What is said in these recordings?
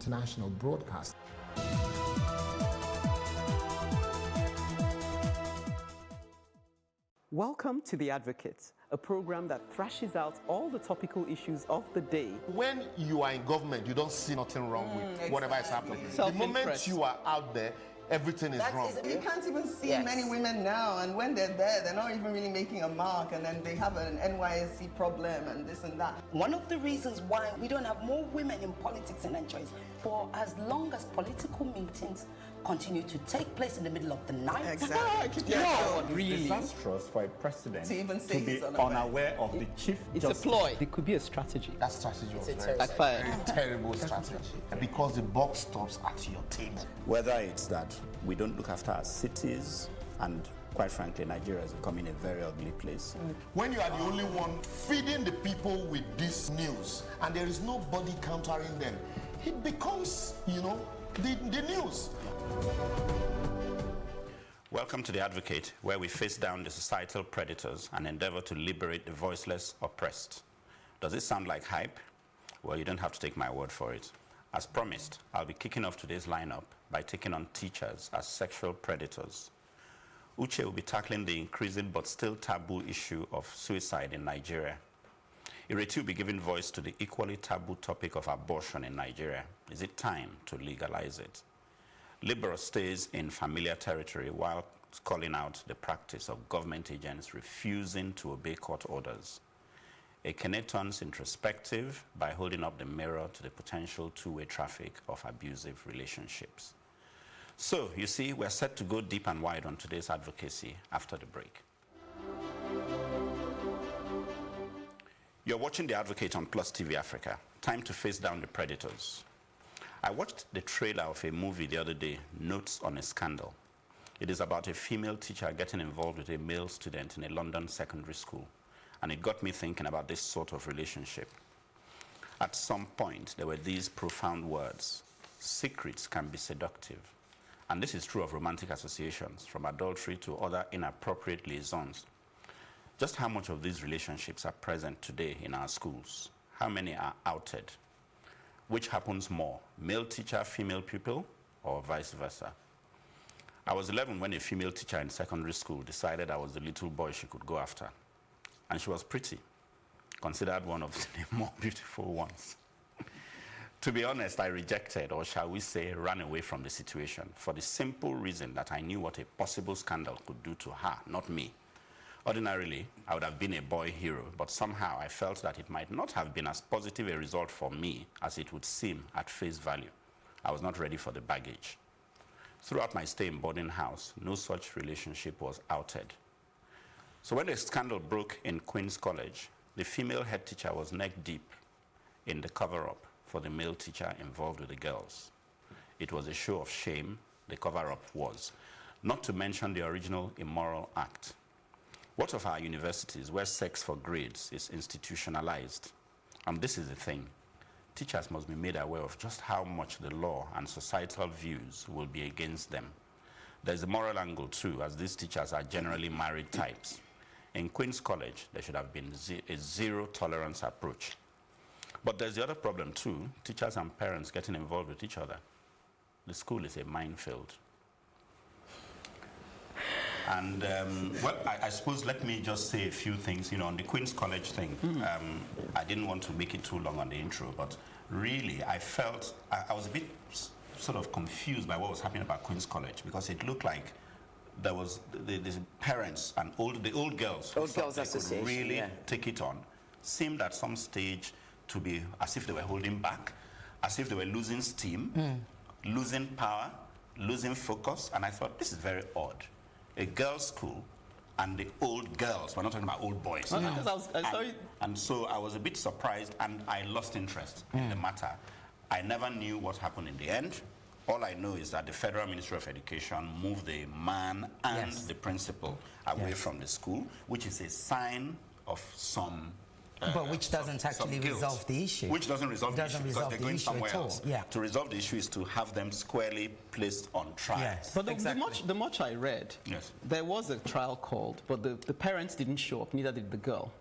International broadcast. Welcome to The Advocate, a program that thrashes out all the topical issues of the day. When you are in government, you don't see nothing wrong with whatever is happening. The moment you are out there, everything is wrong. You can't even see many women now, and when they're there, they're not even really making a mark, and then they have an NYSC problem and this and that. One of the reasons why we don't have more women in politics in Nigeria is for as long as political meetings continue to take place in the middle of the night. Exactly. Really disastrous for a president to even say to be unaware of the chief It's justice. a ploy. It could be a strategy. That strategy was very Backfired. terrible strategy. Because the buck stops at your table. Whether it's that we don't look after our cities, and quite frankly, Nigeria is becoming a very ugly place. When you are the only one feeding the people with this news, and there is nobody countering them, it becomes, the news. Welcome to The Advocate, where we face down the societal predators and endeavor to liberate the voiceless oppressed. Does it sound like hype? Well, you don't have to take my word for it. As promised, I'll be kicking off today's lineup by taking on teachers as sexual predators. Uche will be tackling the increasing but still taboo issue of suicide in Nigeria. Ireti will be giving voice to the equally taboo topic of abortion in Nigeria. Is it time to legalize it? Libero stays in familiar territory while calling out the practice of government agents refusing to obey court orders. Ekene turns introspective by holding up the mirror to the potential two-way traffic of abusive relationships. So, you see, we're set to go deep and wide on today's advocacy after the break. You're watching The Advocate on Plus TV Africa. Time to face down the predators. I watched the trailer of a movie the other day, Notes on a Scandal. It is about a female teacher getting involved with a male student in a London secondary school. And it got me thinking about this sort of relationship. At some point, there were these profound words: secrets can be seductive. And this is true of romantic associations, from adultery to other inappropriate liaisons. Just how much of these relationships are present today in our schools? How many are outed? Which happens more, male teacher, female pupil, or vice versa? I was 11 when a female teacher in secondary school decided I was the little boy she could go after. And she was pretty, considered one of the more beautiful ones. To be honest, I rejected, or shall we say, ran away from the situation for the simple reason that I knew what a possible scandal could do to her, not me. Ordinarily, I would have been a boy hero, but somehow I felt that it might not have been as positive a result for me as it would seem at face value. I was not ready for the baggage. Throughout my stay in boarding house, no such relationship was outed. So when the scandal broke in Queen's College, the female head teacher was neck deep in the cover-up for the male teacher involved with the girls. It was a show of shame, the cover-up was, not to mention the original immoral act. What of our universities where sex for grades is institutionalized? And this is the thing. Teachers must be made aware of just how much the law and societal views will be against them. There's a moral angle too, as these teachers are generally married types. In Queen's College, there should have been a zero-tolerance approach. But there's the other problem too, teachers and parents getting involved with each other. The school is a minefield. And, well, I suppose let me just say a few things, on the Queen's College thing. I didn't want to make it too long on the intro, but really I felt, I was a bit sort of confused by what was happening about Queen's College, because it looked like there was the parents and the old girls who thought they could really take it on, seemed at some stage to be as if they were holding back, as if they were losing steam, losing power, losing focus, and I thought, this is very odd. A girls' school and the old girls, we're not talking about old boys. And so I was a bit surprised and I lost interest in the matter. I never knew what happened in the end. All I know is that the Federal Ministry of Education moved the man and the principal away from the school, which is a sign of some but which doesn't actually resolve the issue. Which doesn't resolve the issue because they're going somewhere else. To resolve the issue is to have them squarely placed on trial. Yes. But the much I read, there was a trial called, but the parents didn't show up, neither did the girl,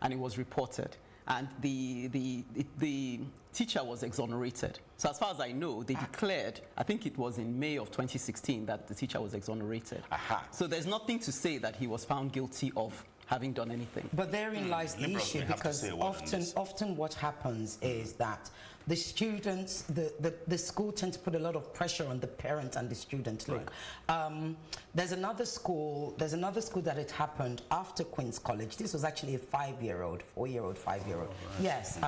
and it was reported. and the teacher was exonerated. So as far as I know, they declared, I think it was in May of 2016, that the teacher was exonerated. Aha. So there's nothing to say that he was found guilty of having done anything. But therein lies the Liberals issue, may have to because say a word on this. often what happens is that the students, the school tends to put a lot of pressure on the parent and the student. Look, there's another school that it happened after Queen's College. This was actually a 4-year-old, 5-year-old. Right. Yes,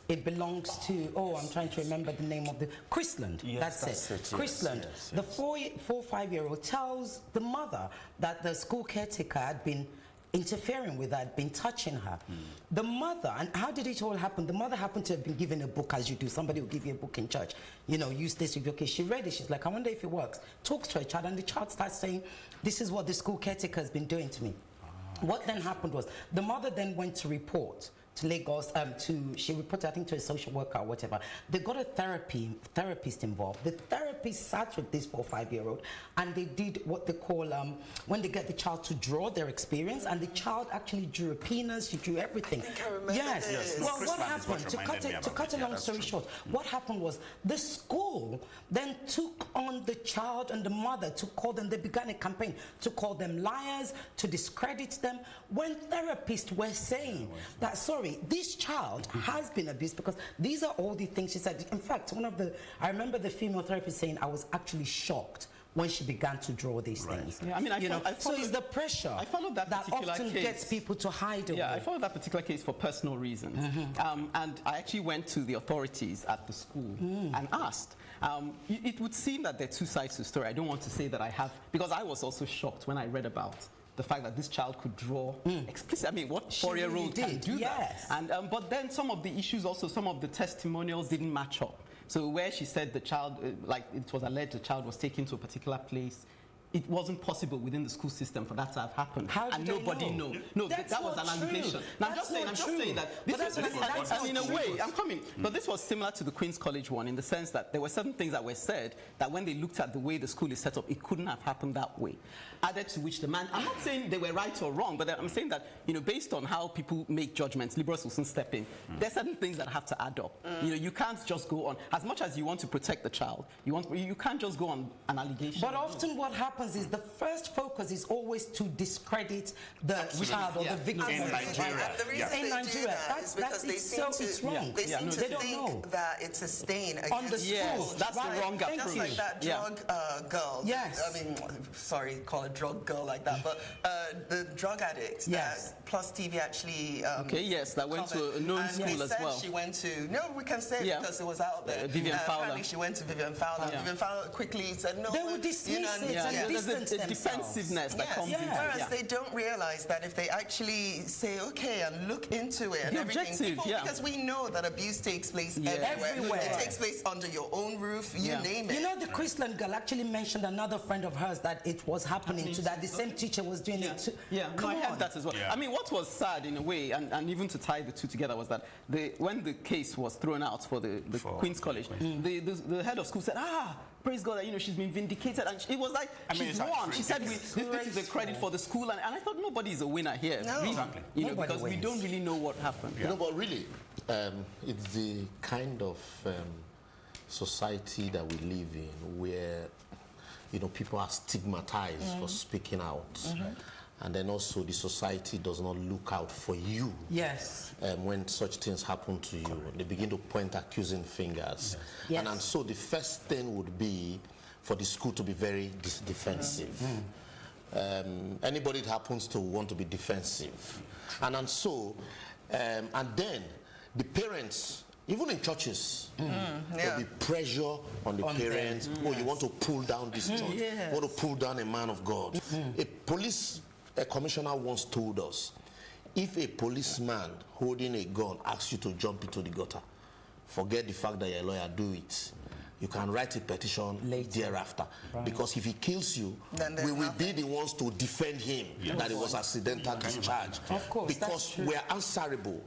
it belongs to, I'm trying to remember the name of the, Chrisland. Yes, that's it. Yes, Chrisland. yes. The 5-year-old tells the mother that the school caretaker had been interfering with her, had been touching her. The mother, and how did it all happen? The mother happened to have been given a book, as you do. Somebody will give you a book in church. You know, use this with your case. She read it. She's like, I wonder if it works. Talks to her child, and the child starts saying, this is what the school caretaker has been doing to me. What then happened was, the mother then went to report to Lagos, she reported, I think, to a social worker or whatever. They got a therapist involved. The therapist sat with this 4- or 5-year-old, and they did what they call, when they get the child to draw their experience, and the child actually drew a penis, she drew everything. I think I remember yes. this. Well, Chris what Land is what happened, to reminded me cut a about it. long story short, what happened was the school then took on the child and the mother to call them, they began a campaign to call them liars, to discredit them, when therapists were saying that, sorry, this child has been abused, because these are all the things she said. In fact, I remember the female therapist saying, I was actually shocked when she began to draw these things. Yeah, I mean, so it's the pressure I followed that particular often case. gets people to hide away. Yeah, I followed that particular case for personal reasons. And I actually went to the authorities at the school and asked. It would seem that there are two sides to the story. I don't want to say that I have, because I was also shocked when I read about the fact that this child could draw explicit. I mean, what 4-year-old can do that? And but then some of the issues, also some of the testimonials didn't match up. So where she said the child, like it was alleged the child was taken to a particular place, it wasn't possible within the school system for that to have happened. How did and they nobody know? No, That's that was not an true. allegation. Now I'm just saying that this was, and in a way, I'm coming. But this was similar to the Queen's College one, in the sense that there were certain things that were said that when they looked at the way the school is set up, it couldn't have happened that way. Added to which the man, I'm not saying they were right or wrong, but I'm saying that, you know, based on how people make judgments, liberals will soon step in. There's certain things that have to add up. You know, you can't just go on, as much as you want to protect the child, you can't just go on an allegation. But often what happens is the first focus is always to discredit the child or the victim. In Nigeria. And the reason In they Nigeria, do that that's is because they seem to, it's wrong. they seem to they don't think know. that it's a stain On the against school. schools. That's the wrong Just approach. like that drug girl. Yes. I mean, sorry, call a drug girl like that, but the drug addict Yes. that Plus TV actually that went to a known and school they as said well. she went to, we can say it because it was out there. Vivian Fowler. Apparently she went to Vivian Fowler. Vivian Fowler quickly said, no. They would dismiss it and There's distance a themselves. defensiveness that comes into it. Whereas they don't realize that if they actually say, okay, and look into it and The everything, objective, because we know that abuse takes place Everywhere. It takes place under your own roof, you name it. You know, the Chrisland girl actually mentioned another friend of hers that it was happening to, that the same teacher was doing it to. I heard that as well. I mean, what was sad in a way, and even to tie the two together, was that when the case was thrown out for the Queen's College, the head of school said, praise God that, you know, she's been vindicated, and it was like, she's won. She said, this is a credit for the school, and I thought nobody's a winner here. No. Really, Exactly. you know, because we don't really know what happened. You know, but really, it's the kind of society that we live in where, you know, people are stigmatized for speaking out. And then also the society does not look out for you. Yes. When such things happen to you, they begin to point accusing fingers. Yes. And so the first thing would be for the school to be very defensive. Anybody that happens to want to be defensive. And so, and then the parents, even in churches, there'll be pressure on the parents. Oh, you want to pull down this church. You want to pull down a man of God. A commissioner once told us, if a policeman holding a gun asks you to jump into the gutter, forget the fact that you're a lawyer, do it. You can write a petition thereafter. Because if he kills you, we will be the ones to defend him that it was accidental discharge. Of course, because we're answerable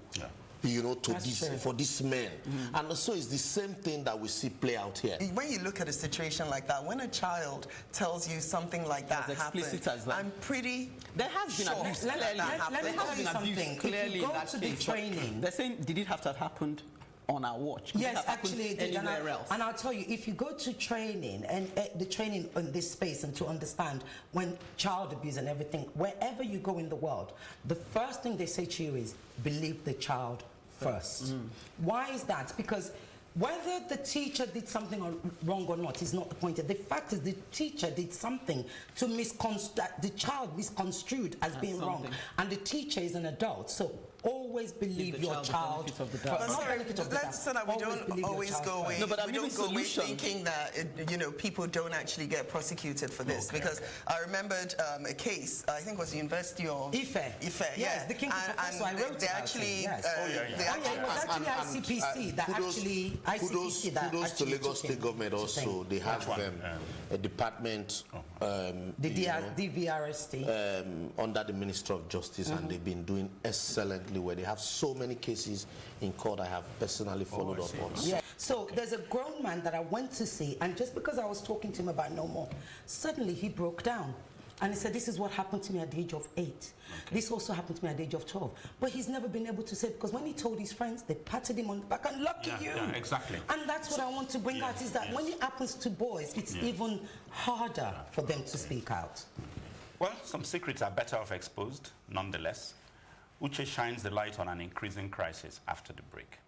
you know, to That's this true. for these men. And so it's the same thing that we see play out here. When you look at a situation like that, when a child tells you something like that As happened, explicit as that. I'm pretty There has been sure abuse. that Clearly, that let happened. me there tell has you been abuse something. If clearly you in go that to the case. But training- they're saying, did it have to have happened on our watch? Could it Yes, have happened actually, it did. anywhere else? And I'll tell you, if you go to training and the training in this space and to understand when child abuse and everything, wherever you go in the world, the first thing they say to you is believe the child first. Why is that? Because whether the teacher did something wrong or not is not the point. The fact is the teacher did something to the child misconstrued as being wrong. something. And the teacher is an adult. So always believe the your child the child benefit of the doubt. first. But Not sorry, benefit of the let's doubt. so that we Always don't believe your always child go away. first. No, but I'm we giving don't go away solution. thinking that people don't actually get prosecuted for this. Because I remembered a case. I think it was the University of Ife. Ife, Yes, yeah. the King Professor, I wrote they about actually, it, yes. they Oh, yeah, actually it was actually ICPC that kudos, actually kudos to actually Lagos took State him government to also. thing. They have a department The DVRST. under the Ministry of Justice, and they've been doing excellently well. They have so many cases in court I have personally followed up on. Yeah. So there's a grown man that I went to see, and just because I was talking to him about no more, suddenly he broke down. And he said, this is what happened to me at the age of 8. This also happened to me at the age of 12. But he's never been able to say it because when he told his friends, they patted him on the back and lucky you. Yeah, exactly. And that's what I want to bring out is that when it happens to boys, it's even harder for them to speak out. Well, some secrets are better off exposed, nonetheless. Uche shines the light on an increasing crisis after the break.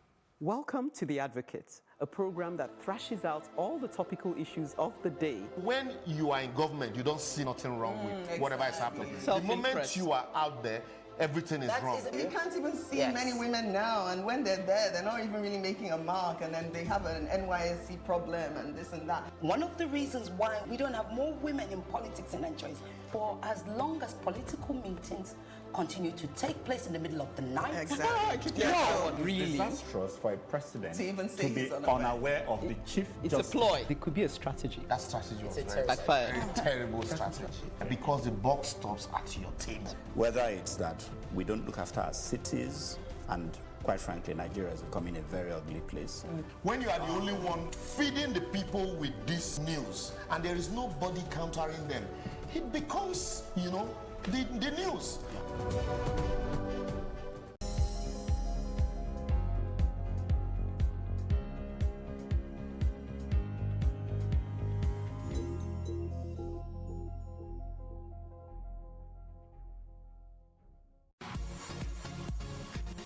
Welcome to The Advocate, a program that thrashes out all the topical issues of the day. When you are in government, you don't see nothing wrong with whatever is happening. The moment Self-interest. you are out there, everything is wrong. You can't even see Yes. many women now, and when they're there, they're not even really making a mark, and then they have an NYSC problem and this and that. One of the reasons why we don't have more women in politics in Nigeria is for as long as political meetings continue to take place in the middle of the night. Exactly. No, It's really. disastrous for a president To even say to be he's unaware. unaware of the chief It's justice. a ploy. It could be a strategy. That strategy was very, Backfired. very terrible strategy. Because the buck stops at your table. Whether it's that we don't look after our cities, and quite frankly, Nigeria is becoming a very ugly place. When you are the only one feeding the people with this news and there is nobody countering them, it becomes, you know, the news.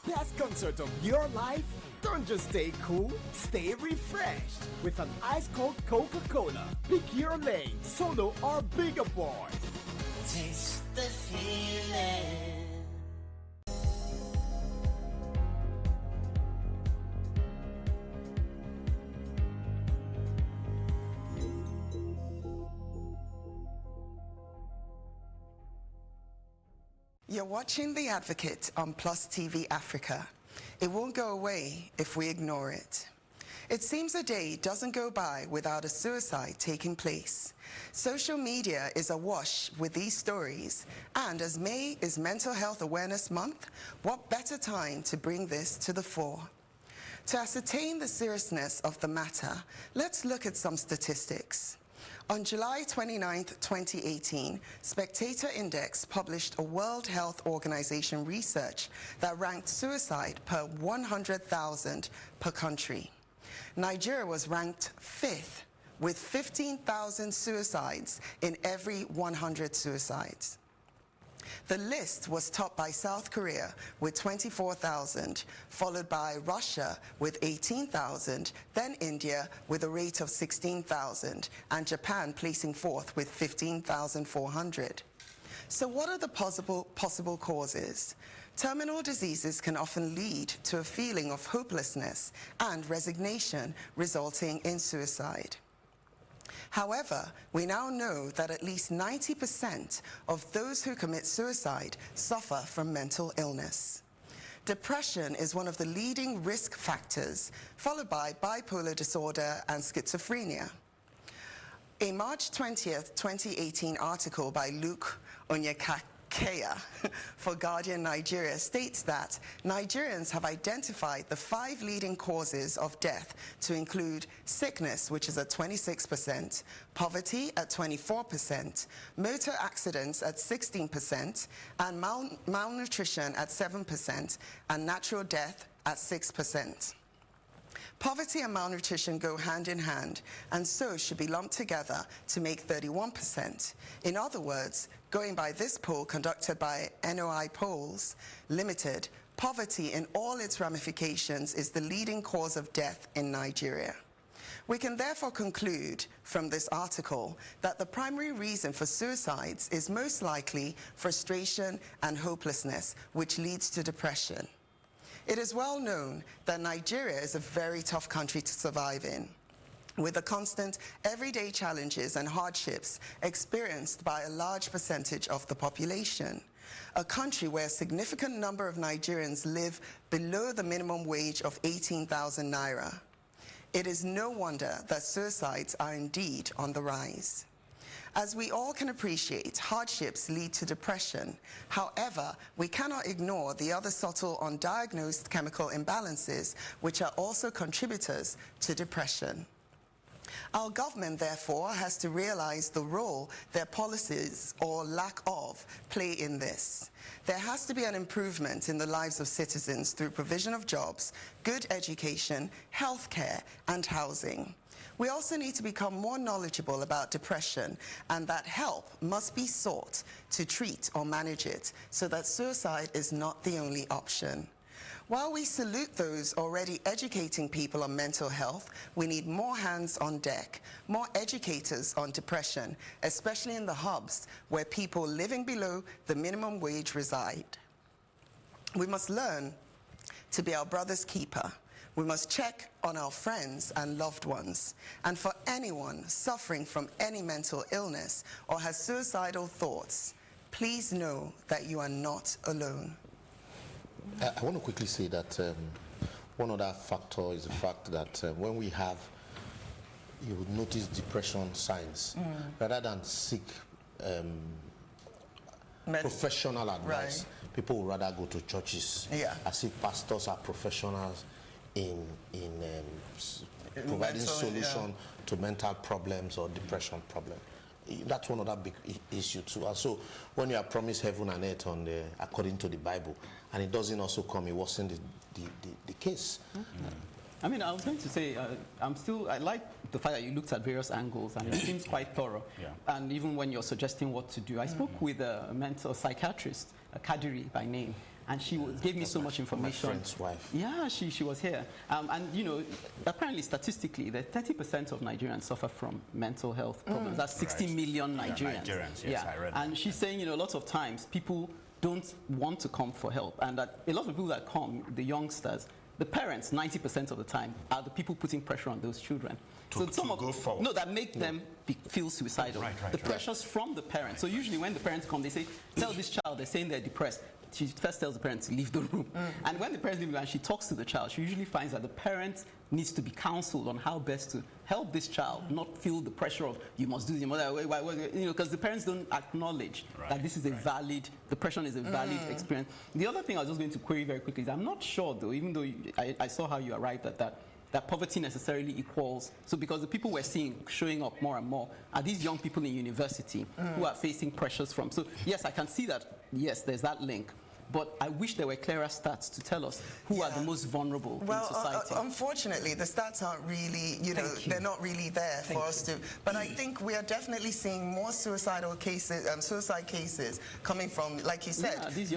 Best concert of your life? Don't just stay cool, stay refreshed with an ice-cold Coca-Cola. Pick your lane, solo or bigger boy. Taste the feeling. You're watching The Advocate on Plus TV Africa. It won't go away if we ignore it. It seems a day doesn't go by without a suicide taking place. Social media is awash with these stories, and as May is Mental Health Awareness Month, what better time to bring this to the fore? To ascertain the seriousness of the matter, let's look at some statistics. On July 29, 2018, Spectator Index published a World Health Organization research that ranked suicide per 100,000 per country. Nigeria was ranked 5th with 15,000 suicides in every 100 suicides. The list was topped by South Korea with 24,000, followed by Russia with 18,000, then India with a rate of 16,000, and Japan placing fourth with 15,400. So what are the possible causes? Terminal diseases can often lead to a feeling of hopelessness and resignation, resulting in suicide. However, we now know that at least 90% of those who commit suicide suffer from mental illness. Depression is one of the leading risk factors, followed by bipolar disorder and schizophrenia. A March 20th, 2018 article by Luke Onyekachukwu Kea for Guardian Nigeria states that Nigerians have identified the 5 leading causes of death to include sickness, which is at 26%, poverty at 24%, motor accidents at 16%, and malnutrition at 7%, and natural death at 6%. Poverty and malnutrition go hand in hand, and so should be lumped together to make 31%. In other words, going by this poll conducted by NOI Polls Limited, poverty in all its ramifications is the leading cause of death in Nigeria. We can therefore conclude from this article that the primary reason for suicides is most likely frustration and hopelessness, which leads to depression. It is well known that Nigeria is a very tough country to survive in, with the constant everyday challenges and hardships experienced by a large percentage of the population. A country where a significant number of Nigerians live below the minimum wage of 18,000 naira. It is no wonder that suicides are indeed on the rise. As we all can appreciate, hardships lead to depression. However, we cannot ignore the other subtle undiagnosed chemical imbalances, which are also contributors to depression. Our government, therefore, has to realize the role their policies, or lack of, play in this. There has to be an improvement in the lives of citizens through provision of jobs, good education, healthcare, and housing. We also need to become more knowledgeable about depression, and that help must be sought to treat or manage it, so that suicide is not the only option. While we salute those already educating people on mental health, we need more hands on deck, more educators on depression, especially in the hubs where people living below the minimum wage reside. We must learn to be our brother's keeper. We must check on our friends and loved ones. And for anyone suffering from any mental illness or has suicidal thoughts, please know that you are not alone. I want to quickly say that one other factor is the fact that when we have, you would notice depression signs, rather than seek professional advice, people would rather go to churches, as if pastors are professionals in providing solution to mental problems or depression problems. That's one other big issue too. And so when you are promised heaven and earth according to the Bible, and it doesn't also come, it wasn't the case. I mean, I was going to say, I like the fact that you looked at various angles, and it seems quite thorough. And even when you're suggesting what to do, I spoke with a mental psychiatrist, Kadiri by name, and she gave me so much information. My friend's wife. Yeah, she was here. And, you know, apparently, statistically, that 30% of Nigerians suffer from mental health problems. That's 60 million Nigerians. Yes, I read that. And she's saying, you know, lots of times people don't want to come for help, and that a lot of people that come, the youngsters, the parents, 90% of the time, are the people putting pressure on those children. Go forward. No, that make them feel suicidal. The pressures from the parents. So usually when the parents come, they say, tell this child, they're saying they're depressed. She first tells the parents to leave the room. And when the parents leave and she talks to the child, she usually finds that the parent needs to be counseled on how best to help this child not feel the pressure of, you must do this, you know, because the parents don't acknowledge that this is a valid, depression is a valid experience. The other thing I was just going to query very quickly is, I'm not sure though, even though I saw how you arrived at that poverty necessarily equals, so because the people we're seeing showing up more and more are these young people in university who are facing pressures from, so yes, I can see that, yes, there's that link. But I wish there were clearer stats to tell us who are the most vulnerable in society. Unfortunately, the stats aren't really, they're not really there for us to. But I think we are definitely seeing more suicidal cases, suicide cases coming from, like you said, these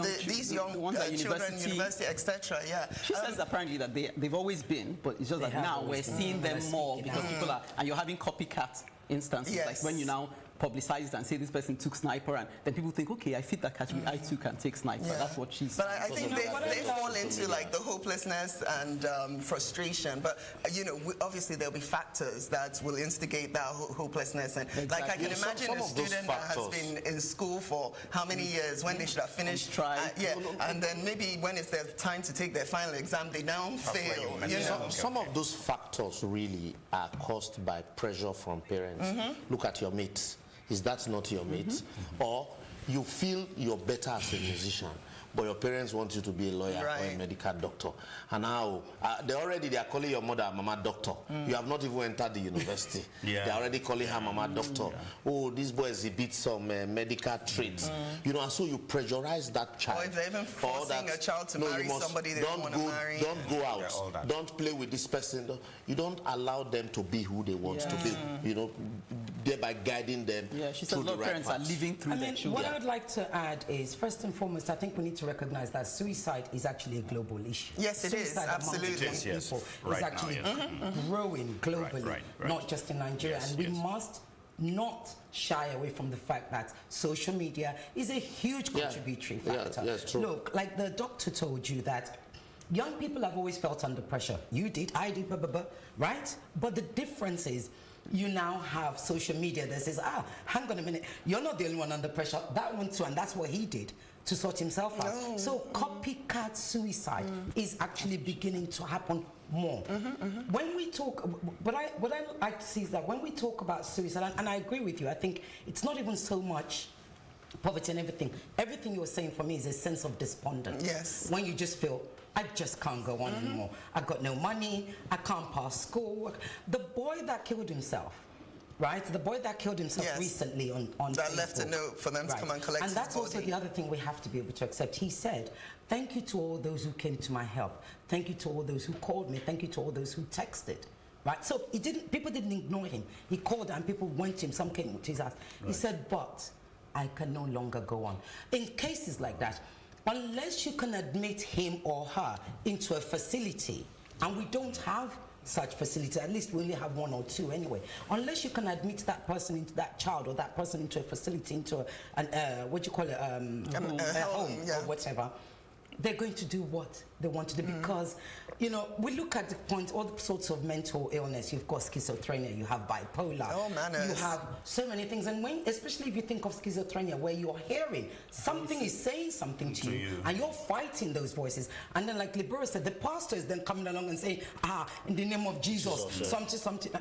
young ones at children, university, etc. She says apparently that they've always been, but it's just that now we're seeing them more because people are, and you're having copycat instances, like when you now publicize it and say this person took sniper, and then people think, okay, I fit that category, I too can take sniper. That's what she's. But I think they fall into like the hopelessness and frustration. But obviously there'll be factors that will instigate that hopelessness. And like I can imagine a student that has been in school for how many years when they should have finished. And then maybe when it's their time to take their final exam, they now fail. Some of those factors really are caused by pressure from parents. Look at your mates. Is that not your mate? Or you feel you're better as a musician, but your parents want you to be a lawyer or a Right. medical doctor. And now, they are calling your mother Mama Doctor. You have not even entered the university. Yeah. They're already calling her Mama Doctor. Oh, this boy exhibits some medical traits. You know, and so you pressurize that child. Or if they're even Or forcing a child to marry you must- somebody they don't want to marry. Don't go all out. that. Don't play with this person. You don't allow them to be who they want to be. You know, thereby guiding them Yeah, she says through a the lot of right parents are path. living through I their mean, children. what I would like to add is, first and foremost, I think we need to recognize that suicide is actually a global issue. Yes, it is, Suicide among absolutely. young It is, yes. people Right is now, actually yes. growing globally, right. not just in Nigeria. Yes, and we yes. must not shy away from the fact that social media is a huge Yeah. contributory Yeah, factor. yes, true. Look, like the doctor told you that young people have always felt under pressure. You did, I did, blah, blah, blah, right? But the difference is you now have social media that says, hang on a minute, you're not the only one under pressure. That one too, and that's what he did to sort himself out. No. So copycat suicide is actually beginning to happen more. When we talk, what I like to see is that when we talk about suicide, and I agree with you, I think it's not even so much poverty and everything you're saying for me is a sense of despondence. Yes. When you just feel, I just can't go on anymore. I got no money, I can't pass school. The boy that killed himself, right? The boy that killed himself Yes. recently on That Facebook. left a note for them to come and collect And his that's also body. the other thing we have to be able to accept. He said, thank you to all those who came to my help. Thank you to all those who called me. Thank you to all those who texted. Right? So people didn't ignore him. He called and people went to him. Some came to his house. He said, but I can no longer go on. In cases like that, unless you can admit him or her into a facility, and we don't have such facility, at least we only have one or two anyway, unless you can admit that person into that child or that person into a facility, into what do you call it, a home yeah. or whatever, they're going to do what they want to do because, you know, we look at the point, all sorts of mental illness. You've got schizophrenia, you have bipolar, Oh, manners. you have so many things. And when, especially if you think of schizophrenia, where you're hearing something is saying something to you, and you're fighting those voices. And then, like Libera said, the pastor is then coming along and saying, in the name of Jesus, something.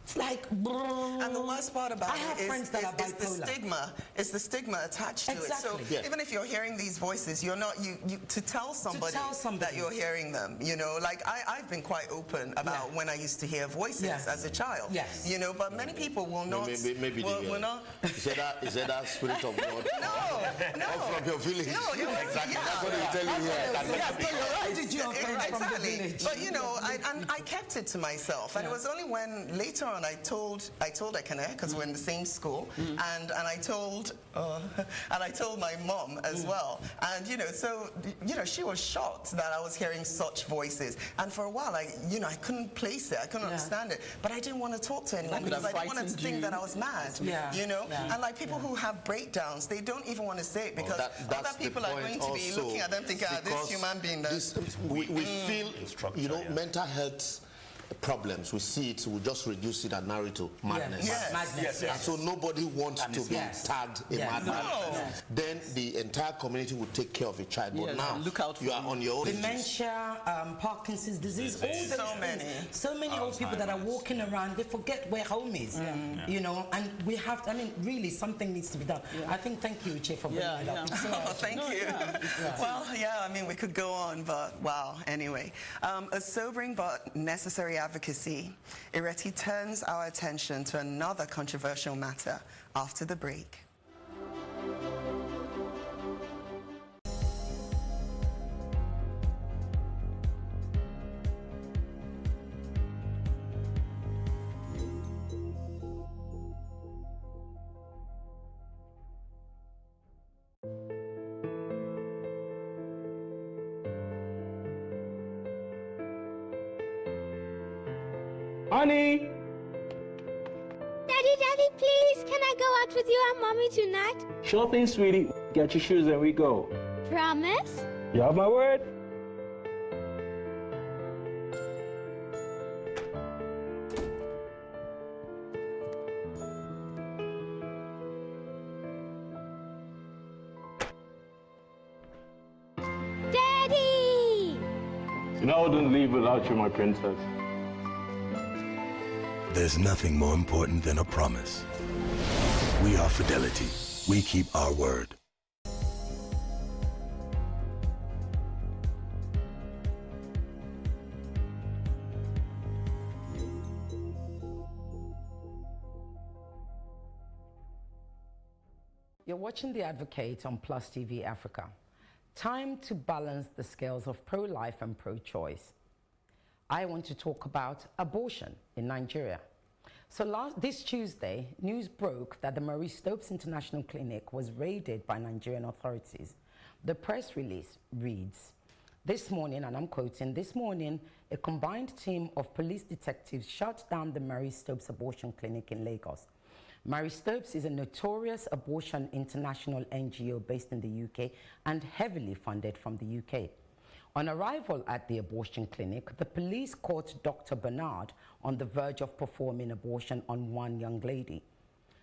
It's like, And the worst part about I have it friends is that are the bipolar. stigma. It's the stigma attached to Exactly. it. So Yeah. even if you're hearing these voices, you're not to tell somebody that you're hearing them. You know, like I've been quite open about when I used to hear voices Yes. as a child. Yes. You know, but many people will not. Maybe will not. Is that that spirit of God? No. Or from your village? No, exactly. That's what they tell you here. Why did you offend from the Exactly. village? But you know, I kept it to myself, and it was only when later on I told Ekene, because we're in the same school, and I told my mom as well, and you know, so you know, she was shocked that I was hearing such voices, and for a while I couldn't place it, I couldn't understand it, but I didn't want to talk to anyone That could because I have didn't want them to frightened think you. that I was mad. Yeah. You know, Yeah. and like people who have breakdowns, they don't even want to say it because other the people are point going to be also, looking at them thinking, this because human being. we feel, structure, you know, yeah. mental health problems, we see it, we just reduce it and narrow it to madness. Yes. Madness. And so nobody wants to be Yes. tagged a Yes. madman. No. Then the entire community would take care of a child. But Yes, now look out for you are you. on your own. Dementia, Parkinson's disease, all those So things. many. So many old people that are walking around, they forget where home is. You know, and we have to, I mean, really, something needs to be done. I think, thank you, Uche, for bringing it up. It's so Oh, thank you. Well, yeah, I mean, we could go on, but wow, anyway. A sobering but necessary advocacy, Ireti turns our attention to another controversial matter after the break. Honey! Daddy, please, can I go out with you and Mommy tonight? Sure thing, sweetie. Get your shoes and we go. Promise? You have my word? Daddy! You know I wouldn't leave without you, my princess. There's nothing more important than a promise. We are Fidelity. we keep our word. You're watching The Advocate on Plus TV Africa. Time to balance the scales of pro-life and pro-choice. I want to talk about abortion in Nigeria. So this Tuesday, news broke that the Marie Stopes International Clinic was raided by Nigerian authorities. The press release reads, this morning, and I'm quoting, this morning, a combined team of police detectives shut down the Marie Stopes Abortion Clinic in Lagos. Marie Stopes is a notorious abortion international NGO based in the UK and heavily funded from the UK. On arrival at the abortion clinic, the police caught Dr. Bernard on the verge of performing abortion on one young lady.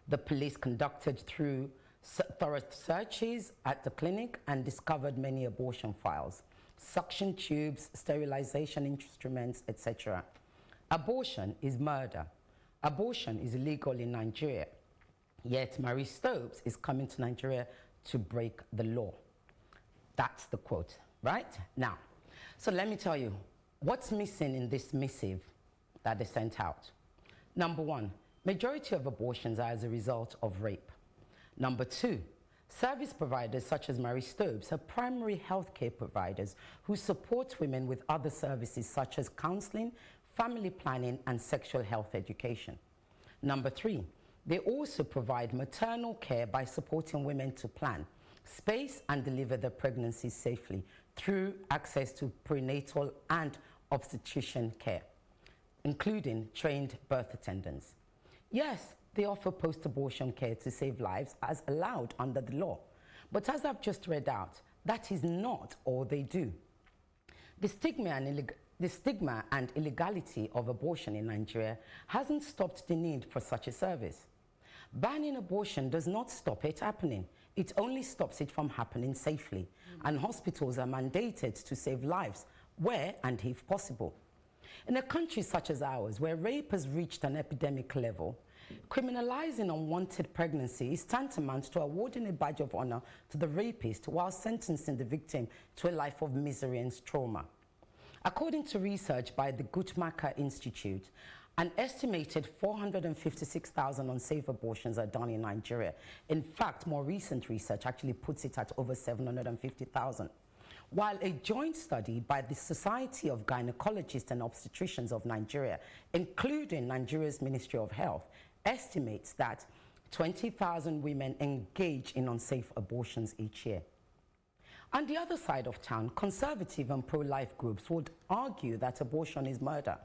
The police conducted thorough searches at the clinic and discovered many abortion files, suction tubes, sterilization instruments, etc. Abortion is murder. Abortion is illegal in Nigeria, yet Marie Stopes is coming to Nigeria to break the law. That's the quote, right? Now, so let me tell you, what's missing in this missive that they sent out? Number one, majority of abortions are as a result of rape. Number two, service providers such as Marie Stopes are primary healthcare providers who support women with other services such as counseling, family planning, and sexual health education. Number three, they also provide maternal care by supporting women to plan, space, and deliver their pregnancies safely through access to prenatal and obstetrician care, including trained birth attendants. Yes, they offer post-abortion care to save lives as allowed under the law. But as I've just read out, that is not all they do. The stigma and illegality of abortion in Nigeria hasn't stopped the need for such a service. Banning abortion does not stop it happening. It only stops it from happening safely. And hospitals are mandated to save lives where and if possible. In a country such as ours, where rape has reached an epidemic level, criminalizing unwanted pregnancy is tantamount to awarding a badge of honor to the rapist while sentencing the victim to a life of misery and trauma. According to research by the Guttmacher Institute, an estimated 456,000 unsafe abortions are done in Nigeria. In fact, more recent research actually puts it at over 750,000. While a joint study by the Society of Gynecologists and Obstetricians of Nigeria, including Nigeria's Ministry of Health, estimates that 20,000 women engage in unsafe abortions each year. On the other side of town, conservative and pro-life groups would argue that abortion is murder.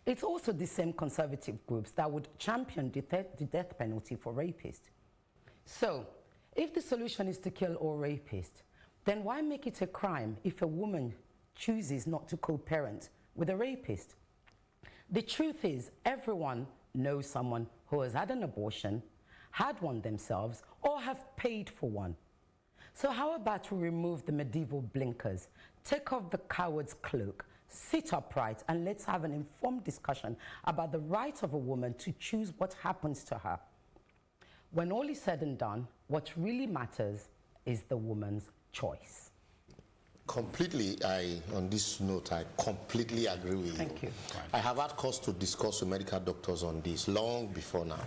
It's also the same conservative groups that would champion the death penalty for rapists. So, if the solution is to kill all rapists, then why make it a crime if a woman chooses not to co-parent with a rapist? The truth is, everyone knows someone who has had an abortion, had one themselves, or have paid for one. So how about we remove the medieval blinkers, take off the coward's cloak, sit upright, and let's have an informed discussion about the right of a woman to choose what happens to her. When all is said and done, what really matters is the woman's choice. Completely, on this note, I completely agree with you. Thank you. I have had cause to discuss with medical doctors on this long before now.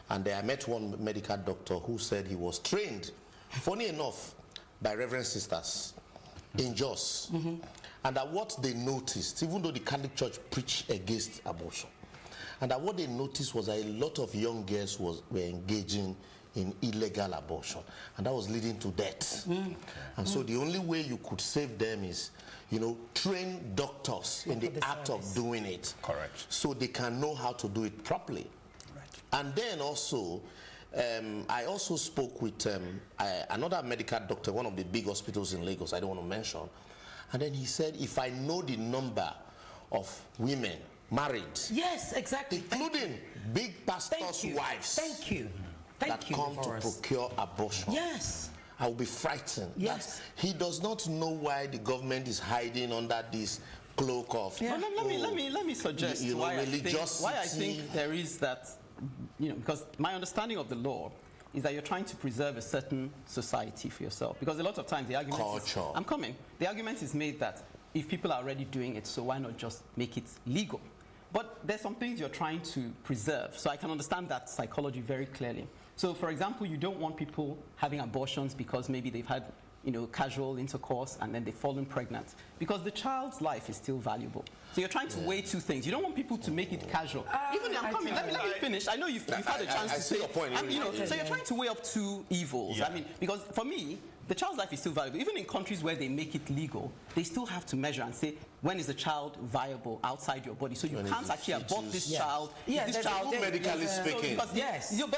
And I met one medical doctor who said he was trained, funny enough, by Reverend Sisters in Jos. And that what they noticed, even though the Catholic Church preached against abortion, and that what they noticed was that a lot of young girls were engaging in illegal abortion, and that was leading to death. And so the only way you could save them is, you know, train doctors in the act of doing it. Correct. So they can know how to do it properly. Right. And then also, I also spoke with another medical doctor, one of the big hospitals in Lagos, I don't want to mention, and then he said, if I know the number of women married, yes, exactly, including big pastors' wives, thank you, that come to procure abortion, yes, I will be frightened. Yes, he does not know why the government is hiding under this cloak of. Yeah. Let me suggest you know, why I think there is that, you know, because my understanding of the law is that you're trying to preserve a certain society for yourself. Because a lot of times the argument Culture. is... I'm coming. The argument is made that if people are already doing it, so why not just make it legal? But there's some things you're trying to preserve. So I can understand that psychology very clearly. So, for example, you don't want people having abortions because maybe they've had, casual intercourse and then they've fallen pregnant. Because the child's life is still valuable. So you're trying to weigh two things. You don't want people to make it casual. Even I'm coming. Let me finish. I know you've had a chance to say your point. So you're trying to weigh up two evils. Yeah. I mean, because for me, the child's life is still valuable. Even in countries where they make it legal, they still have to measure and say, when is the child viable outside your body? So you can't actually abort this child. This child, medically speaking. But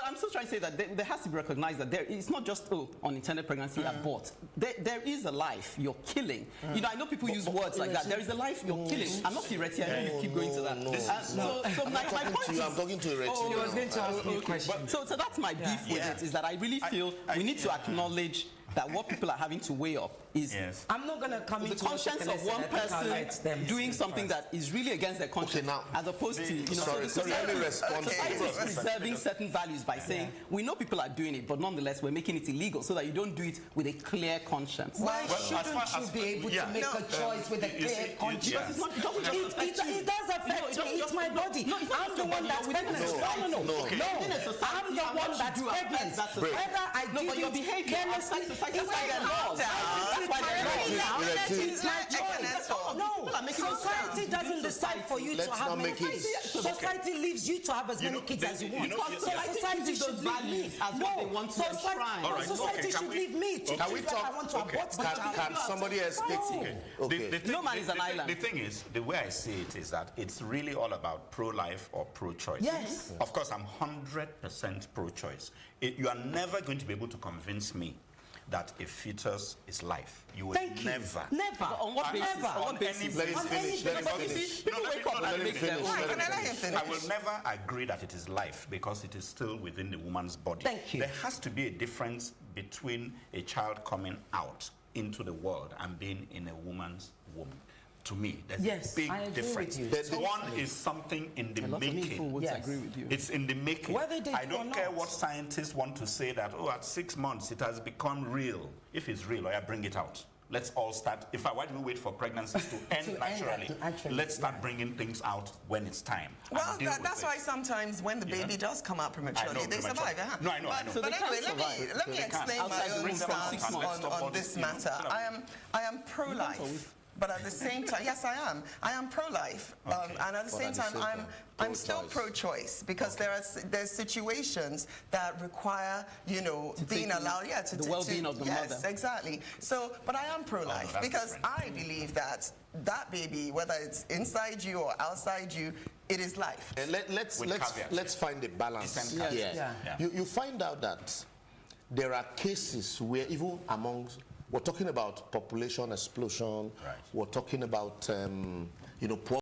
I'm still trying to say that there has to be recognized that it's not just unintended pregnancy, abort. There is a life you're killing. I know people use words like that. There is a life you're killing. I'm not Ireti. I know you keep going to that. So my point is, I'm talking to Ireti. He was going to ask me a question. So that's my beef with it, is that I really feel we need to acknowledge that what people are having to weigh up is I'm not going to come the into conscience of one person doing something that is really against their conscience, as opposed to sorry, let me respond. Society is preserving certain values by saying we know people are doing it, but nonetheless we're making it illegal so that you don't do it with a clear conscience. Why shouldn't you be able to make a choice with a clear conscience? It does affect me. It's my body. I'm the one that's pregnant. No. I'm the one that's pregnant. Whether I do it carelessly, it's my choice. No, society doesn't decide for you to have many kids. Society leaves you to have as many kids as you want. Society should leave me. No, society should leave me to choose whether I want to abort the child. Can somebody else take No man is an island. The thing is, the way I see it is that it's really all about pro-life or pro-choice. Yes. Of course, I'm 100% pro-choice. You are never going to be able to convince me that a fetus is life. You will never. Never. On what basis? Never. On basis? Let him finish. People wake up and make their own. I will never agree that it is life because it is still within the woman's body. Thank you. There has to be a difference between a child coming out into the world and being in a woman's womb. To me, there's a big difference. One is something in the making. Agree with you. It's in the making. I don't care what scientists want to say that, at 6 months it has become real. If it's real, bring it out. Let's all start. Why do we wait for pregnancies to end naturally? Let's start bringing things out when it's time. Well, that's why sometimes when the baby does come out prematurely, they survive. No, I know. But anyway, let me explain my own stance on this matter. I am pro-life. But at the same time, yes, I am. I am pro-life, and at the same time, I'm still pro-choice because there's situations that require, being allowed, to the well-being of the mother. Yes, exactly. So, but I am pro-life because I believe that baby, whether it's inside you or outside you, it is life. And let's find a balance. You find out that there are cases where even amongst we're talking about population explosion. We're talking about, poor